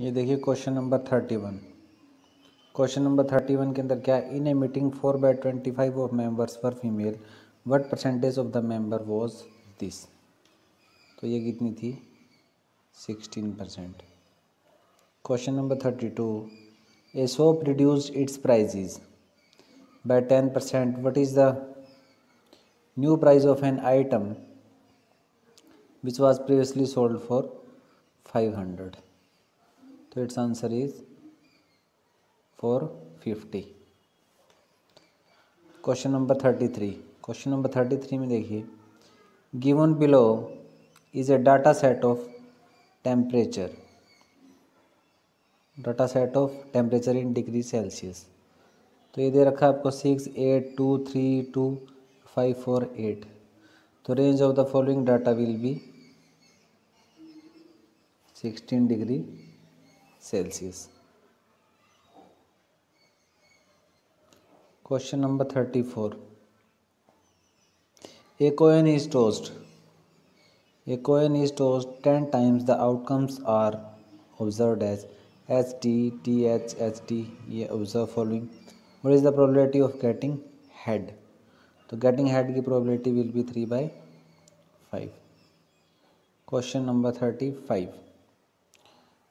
ये देखिए question number 31। Question number 31 के अंदर क्या है, in a meeting 4/25 of members were female, what percentage of the member was this. तो ये कितनी थी, 16%। Question number 32, a shop reduced its prices by 10%, what is the new price of an item which was previously sold for 500। तो its answer is 450। Question number 33। Question number 33 में देखिए, given below is a data set of temperature, data set of temperature in degree Celsius. तो ये दे रखा है आपको 6, 8, 2, 3, 2, 5, 4, 8। तो range of the following data will be 16 degree Celsius. Question number 34, a coin is tossed, a coin is tossed 10 times, the outcomes are observed as HT, TH, HT। ये observe following, what is the probability of getting head। तो getting head की probability will be 3/5। Question number 35।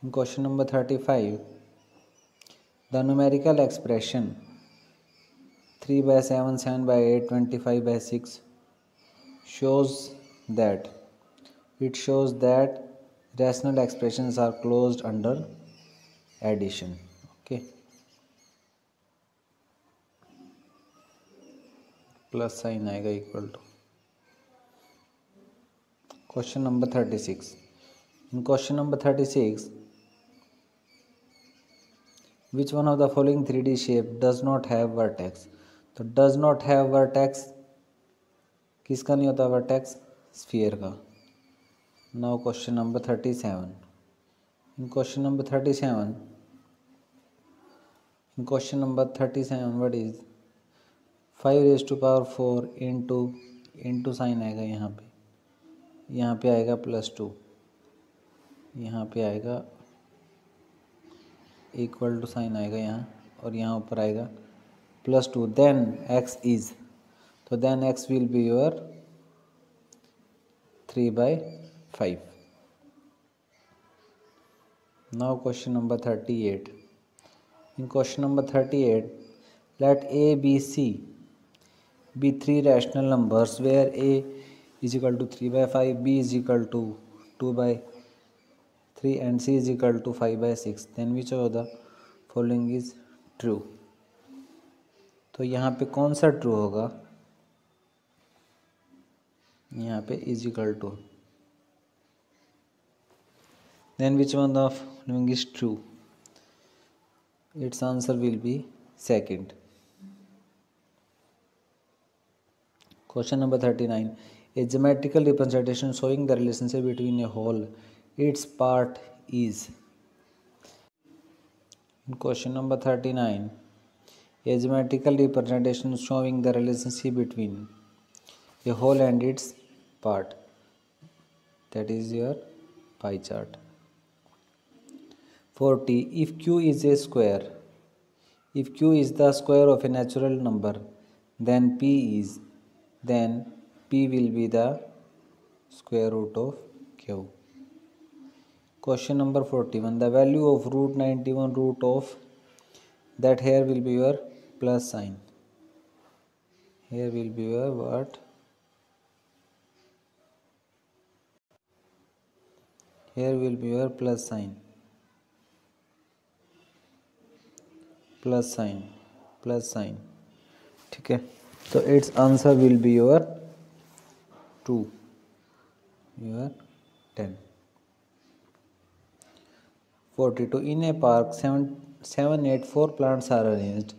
in question number 35, the numerical expression 3/7, 7/8, 25/6 shows that rational expressions are closed under addition। okay, plus sign आएगा equal to. Question number 36। In question number 36, which one of the following 3D shape does not have vertex. तो does not have vertex किसका नहीं होता vertex, sphere का। Now question number 37। In question number 37, in question number 37 what is 5⁴ into sign आएगा यहाँ पे आएगा +2, यहाँ पे आएगा इक्वल टू साइन आएगा यहाँ, और यहाँ ऊपर आएगा +2। देन x इज, तो then x will be your 3/5। Now question number 38। In question number 38, let a b c be 3 rational numbers where a is equal to 3/5, b is equal to 2/3 and c is equal to 5/6, then which of the following is true। तो यहाँ पे कौन सा true होगा, यहाँ पे is equal to, then which one of following is true, its answer will be second। Question number 39, a geometrical representation showing the relationship between a whole its part is। Question number 39, a geometrical representation showing the relationship between a whole and its part, that is your pie chart। 40, if q is a square, if q is the square of a natural number, then p will be the square root of q। Question number 41, the value of √91 root of that, here will be your plus sign, here will be your what, here will be your plus sign, plus sign. ठीक है, तो its answer will be your 2, your 10। 42, in a park 7, 8, 4 plants are arranged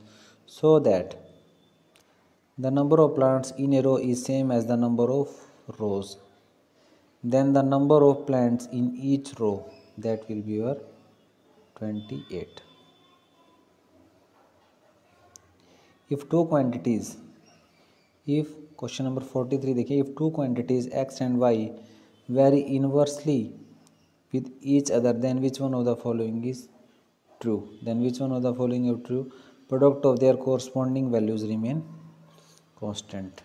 so that the number of plants in a row is same as the number of rows, then the number of plants in each row, that will be your 28। if two quantities, if question number 43 देखिए, if two quantities x and y vary inversely with each other, then which one of the following is true? Then which one of the following is true? Product of their corresponding values remain constant.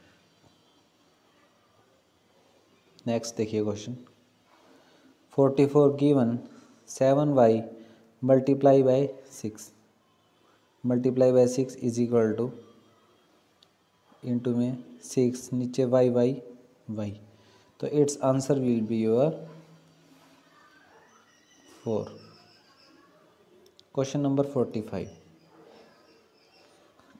Next देखिए question 44 given 7y multiply by 6 multiply by 6 is equal to into में 6 नीचे y y y, तो its answer will be your 4. Question number 45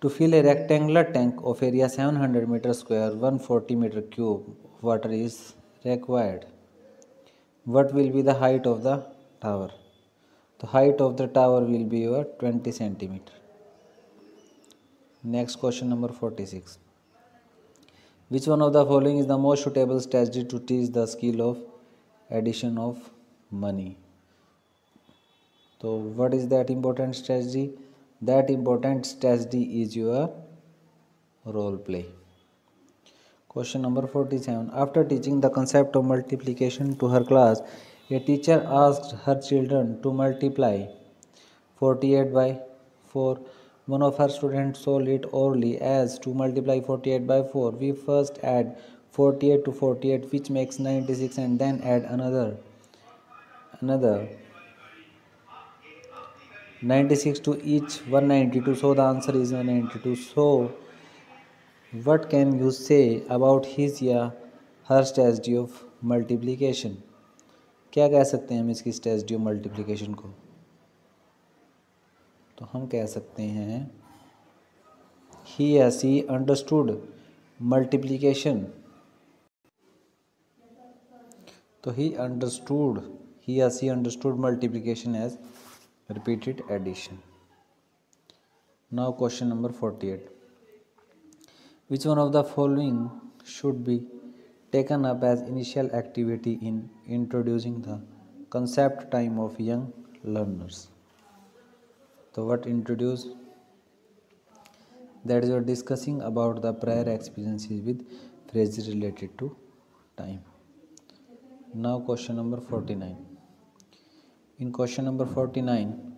to fill a rectangular tank of area 700 meter square 140 meter cube water is required. What will be the height of the tower? The height of the tower will be your 20 centimeter. Next question number 46. Which one of the following is the most suitable strategy to teach the skill of addition of money? So what is that important strategy? That important strategy is your role play. Question number 47. After teaching the concept of multiplication to her class, a teacher asked her children to multiply 48 by 4. One of her students solved it orally as to multiply 48 by 4. We first add 48 to 48, which makes 96, and then add another 96 to each 192. So the answer is 192. So what can you say about his या her strategy of multiplication? क्या कह सकते हैं हम इसकी strategy of multiplication को? तो हम कह सकते हैं he या she understood multiplication. तो he या she understood multiplication as repeated addition. Now question number 48. Which one of the following should be taken up as initial activity in introducing the concept time of young learners? So what introduce? That is you're discussing about the prior experiences with phrases related to time. Now question number 49. In question number 49,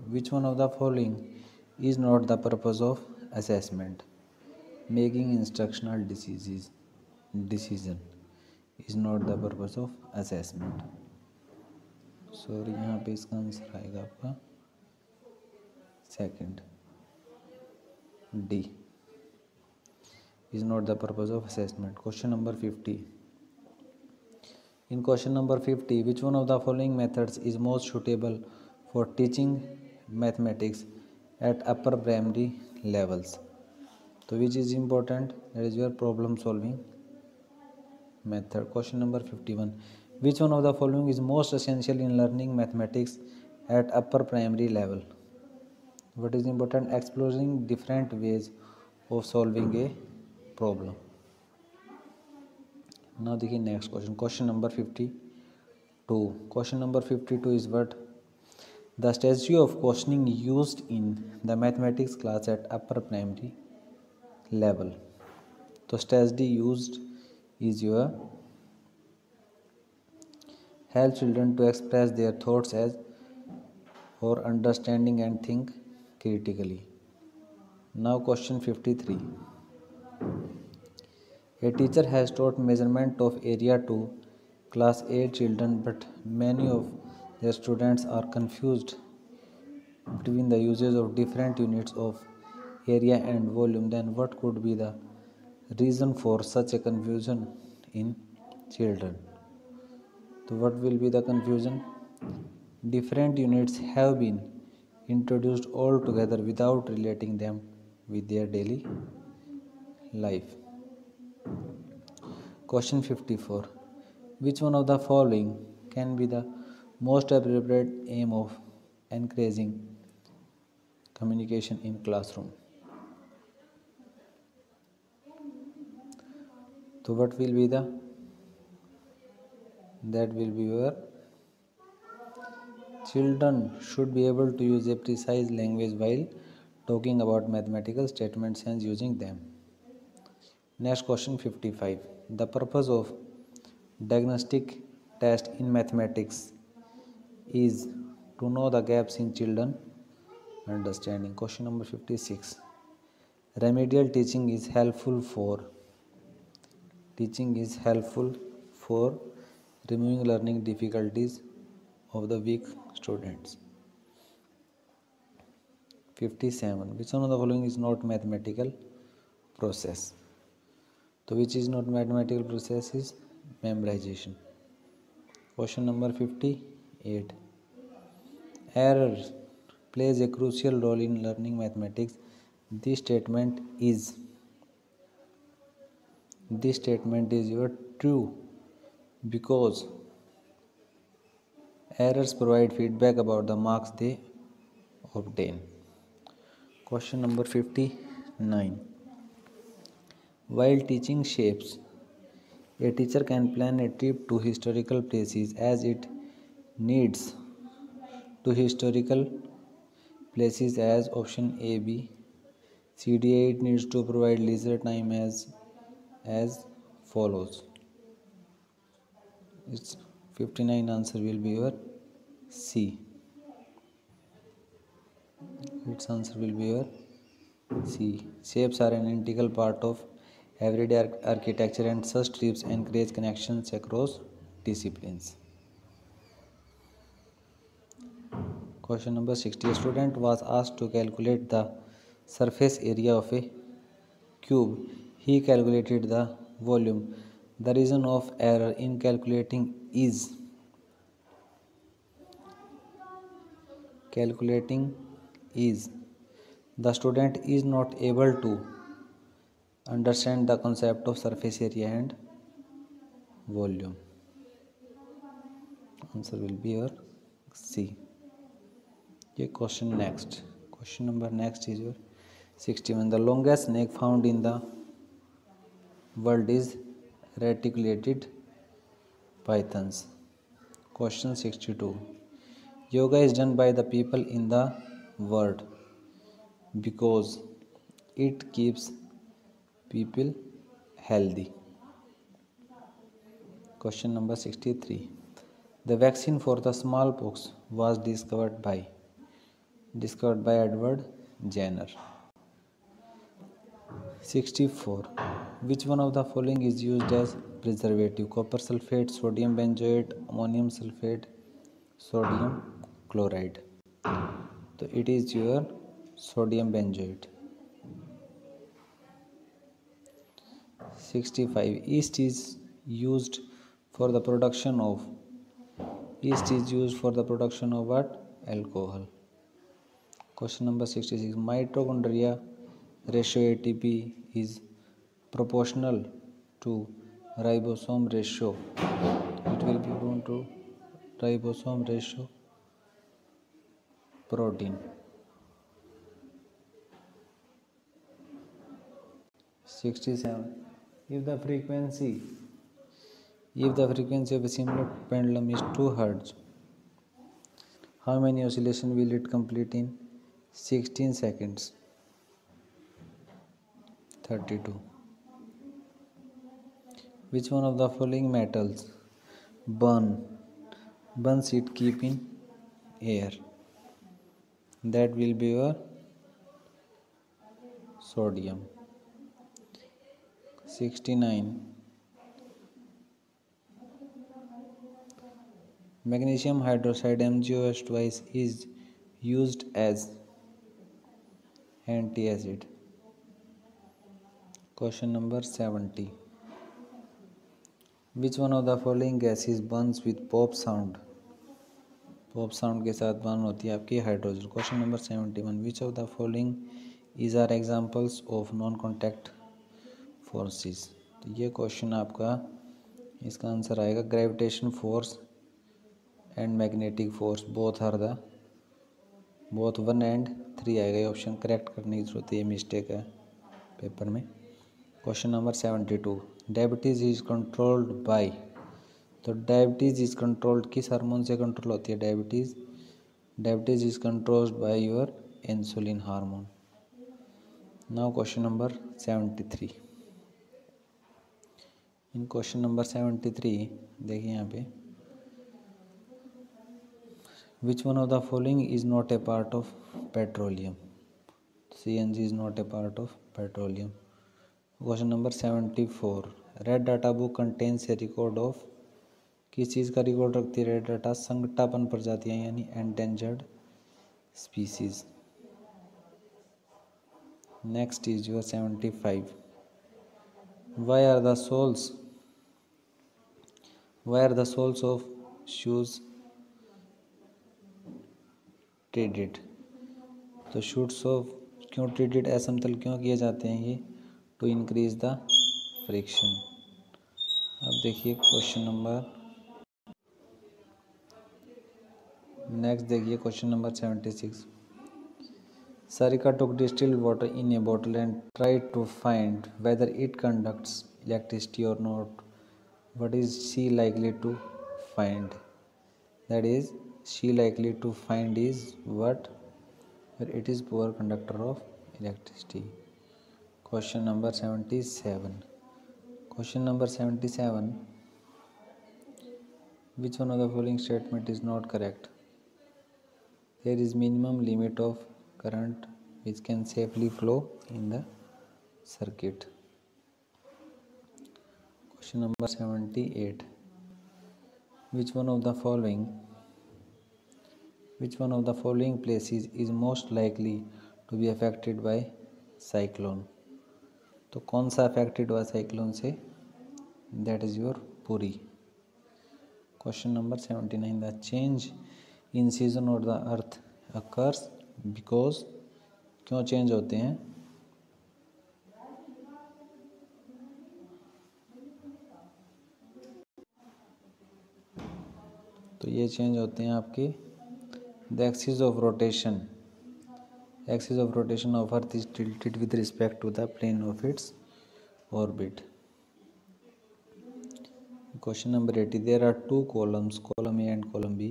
which one of the following is not the purpose of assessment? Making instructional decision is not the purpose of assessment. Sorry यहाँ पे इसका answer आएगा आपका second D is not the purpose of assessment. Question number 50. In question number 50, which one of the following methods is most suitable for teaching mathematics at upper primary levels? So which is important? That is your problem solving method. Question number 51. Which one of the following is most essential in learning mathematics at upper primary level? What is important? Exploring different ways of solving a problem. Now देखिए next question. Question number 52. Question number 52 is what? The strategy of questioning used in the mathematics class at upper primary level. So strategy used is your help children to express their thoughts as or understanding and think critically. Now question 53. A teacher has taught measurement of area to class 8 children, but many of their students are confused between the uses of different units of area and volume. Then what could be the reason for such a confusion in children? So what will be the confusion? Different units have been introduced all together without relating them with their daily life. Question 54. Which one of the following can be the most appropriate aim of encouraging communication in classroom? So what will be that will be your children should be able to use a precise language while talking about mathematical statements and using them. Next question 55. The purpose of diagnostic test in mathematics is to know the gaps in children understanding. Question number 56. Remedial teaching is helpful for removing learning difficulties of the weak students. 57. Which one of the following is not mathematical process? So which is not mathematical process is memorization. Question number 58. Error plays a crucial role in learning mathematics. This statement is your true because errors provide feedback about the marks they obtain. Question number 59. While teaching shapes, a teacher can plan a trip to historical places as it needs to historical places as option A, B, C, D, A. It needs to provide leisure time as follows. Its 59 answer will be your C. Its answer will be your C. Shapes are an integral part of everyday architecture and such trips encourage connections across disciplines. Question number 60. A student was asked to calculate the surface area of a cube. He calculated the volume. The reason of error in calculating is the student is not able to understand the concept of surface area and volume. Answer will be your C. Okay, question number next is your 61. The longest snake found in the world is reticulated pythons. Question 62. Yoga is done by the people in the world because it keeps people healthy. Question number 63. The vaccine for the smallpox was discovered by Edward Jenner. 64. Which one of the following is used as preservative? Copper sulfate, sodium benzoate, ammonium sulfate, sodium chloride. So it is your sodium benzoate. 65. Yeast is used for the production of what? Alcohol. Question number 66. Mitochondria ratio ATP is proportional to ribosome ratio. It will be equal to ribosome ratio protein. 67. If the frequency of a similar pendulum is 2 Hz, how many oscillations will it complete in 16 seconds? 32. Which one of the following metals burns it keep in air? That will be your sodium. 69. Magnesium hydroxide MgOH twice is used as antacid. Question number 70. Which one of the following gases burns with pop sound? Pop sound के साथ burn होती है आपकी hydrogen. Question number 71. Which of the following is are examples of non contact forces? तो ये question आपका इसका answer आएगा gravitation force and magnetic force both 1 and 3 आएगा. ये ऑप्शन करेक्ट करने की जरूरत है, ये मिस्टेक है पेपर में. Question number 72. Diabetes is controlled by. तो डायबिटीज इज कंट्रोल्ड किस हार्मोन से कंट्रोल होती है? Diabetes is controlled by your insulin hormone. Now question number 73. In question number 73 देखिए यहाँ पे Which one of the following is not a part of petroleum? CNG is not a part of petroleum. Question number 74. Red data book contains A record of, किस चीज़ का record रखती है red data? संकटापन्न प्रजातियां यानी endangered species. Next is your 75. Why are the soles of shoes treated? तो shoots of क्यों treated, असमतल क्यों किए जाते हैं ये? To increase the friction. अब देखिए क्वेश्चन नंबर नेक्स्ट देखिए question number 76. Sarika took distilled water in a bottle and tried to find whether it conducts electricity or not. What is she likely to find? That is, she likely to find is what? It is poor conductor of electricity. Question number 77. Question number 77. Which one of the following statement is not correct? There is minimum limit of current which can safely flow in the circuit. Question number 78. Which one of the following places is most likely to be affected by cyclone? तो कौन सा affected हुआ cyclone से? That is your Puri. Question number 79. The change in season of the earth occurs because, क्यों change होते हैं? तो ये चेंज होते हैं आपके the axis of rotation of earth is tilted with respect to the plane of its orbit. Question number 80. There are two columns, column A and column B.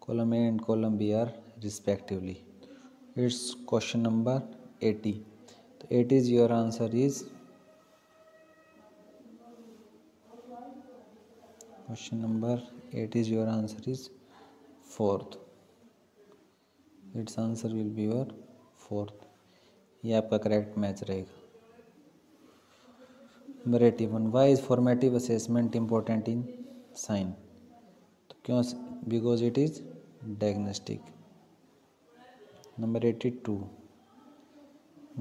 Column A and column B are respectively. It's question number 80. So 80 is your answer is question number 8 is your answer is fourth. Its answer will be your fourth. ये आपका correct match रहेगा. Number 81. Why is formative assessment important in science? तो क्यों? Because it is diagnostic. Number 82.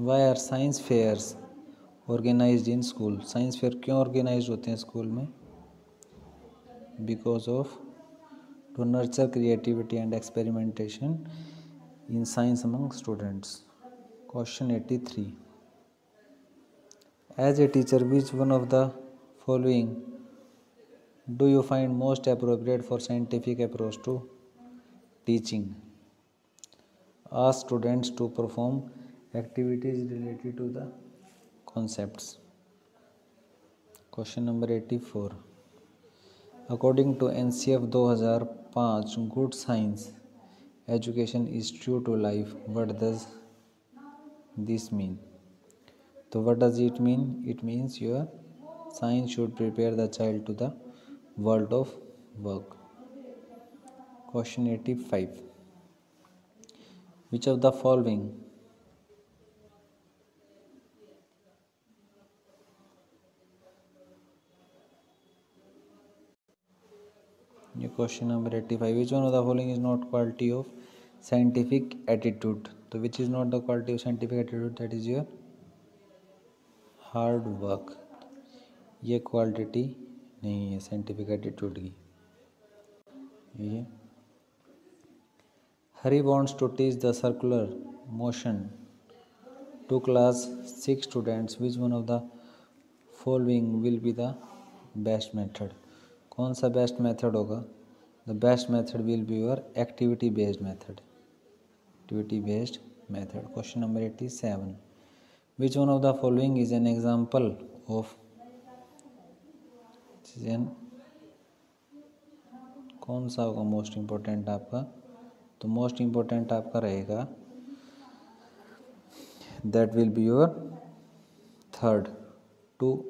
Why are science fairs organized in school? Science fair क्यों organise होते हैं school में? Because of to nurture creativity and experimentation in science among students. Question 83. As a teacher, which one of the following do you find most appropriate for scientific approach to teaching? Ask students to perform activities related to the concepts. Question number 84. According to NCF 2005, good science education is true to life. What does this mean? So what does it mean? It means your science should prepare the child to the world of work. Question 85. Which of the following question number 85. Which one of the following is not quality of scientific attitude? So which is not the quality of scientific attitude? That is your hard work. ये quality नहीं है scientific attitude की. ये Hari wants to teach the circular motion to class 6 students. Which one of the following will be the best method? कौन सा best method होगा? The best method will be your activity based method. Question number 87. Which one of the following is an example of कौन सा होगा most important आपका? तो most important आपका रहेगा that will be your third, to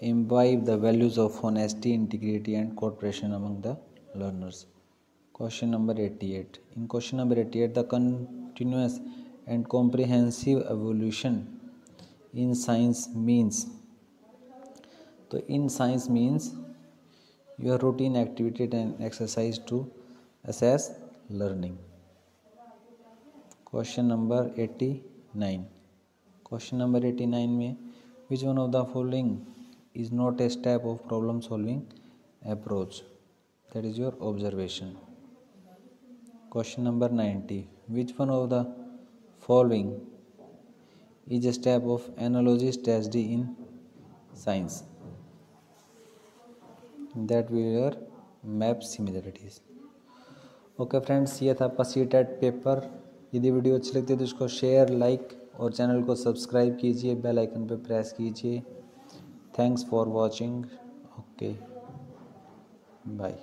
imbibe the values of honesty, integrity and cooperation among the learners. Question number 88. In question number 88, the continuous and comprehensive evolution in science means. So in science means your routine activity and exercise to assess learning. Question number 89. Question number 89 में which one of the following is not a step of problem solving approach? That is your observation. Question number 90. Which one of the following is a step of analogy strategy in science? That were map similarities. Okay friends, ये था आपका CTET paper. यदि video अच्छी लगती है तो इसको share, like और चैनल को सब्सक्राइब कीजिए, बेल आइकन पर प्रेस कीजिए। Thanks for watching. Okay, bye.